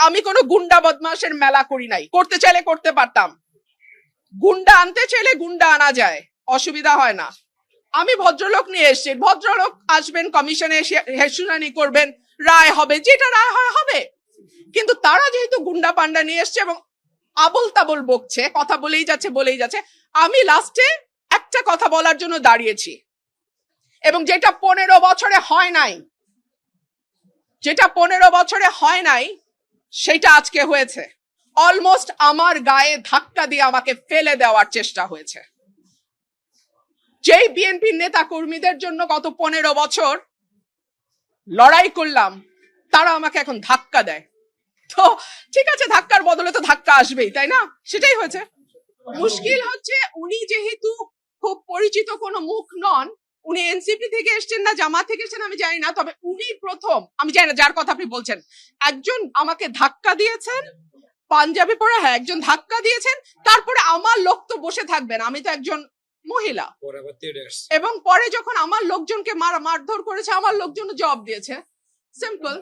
আমি কোনো গুন্ডা বদমাশের মেলা করি নাই, করতে চাইলে করতে পারতাম, গুন্ডা আনতে চাইলে গুন্ডা আনা যায়, অসুবিধা হয় না। আমি ভদ্রলোক নিয়ে এসেছি, ভদ্রলোক আসবেন, কমিশনে শুনানি করবেন, রায় হবে, যেটা রায় হয় হবে। কিন্তু তারা যেহেতু গুন্ডা পান্ডা নিয়ে এসছে এবং আবল তাবল বকছে, কথা বলেই যাচ্ছে, আমি লাস্টে একটা কথা বলার জন্য দাঁড়িয়েছি, এবং যেটা 15 বছরে হয় নাই, সেটা আজকে হয়েছে। অলমোস্ট আমার গায়ে ধাক্কা দিয়ে আমাকে ফেলে দেওয়ার চেষ্টা হয়েছে। যেই বিএনপির নেতা কর্মীদের জন্য গত 15 বছর লড়াই করলাম, তারা আমাকে এখন ধাক্কা দেয়। তো ঠিক আছে, ধাক্কার বদলে তো ধাক্কা আসবেই, তাই না? সেটাই হয়েছে। মুশকিল হচ্ছে উনি যেহেতু খুব পরিচিত কোনো মুখ নন, উনি এনসিপি থেকে এসেছেন না জামাত থেকে এসেছেন আমি জানি না, তবে উনি প্রথম, আমি জানি না যার কথা আপনি বলছেন, একজন আমাকে ধাক্কা দিয়েছেন, পাঞ্জাবি পরে, হ্যাঁ একজন ধাক্কা দিয়েছেন। তারপরে আমার লোক তো বসে থাকবেন, আমি তো একজন মহিলা, এবং পরে যখন আমার লোকজনকে মারধর করেছে, আমার লোকজন জবাব দিয়েছে। সিম্পল।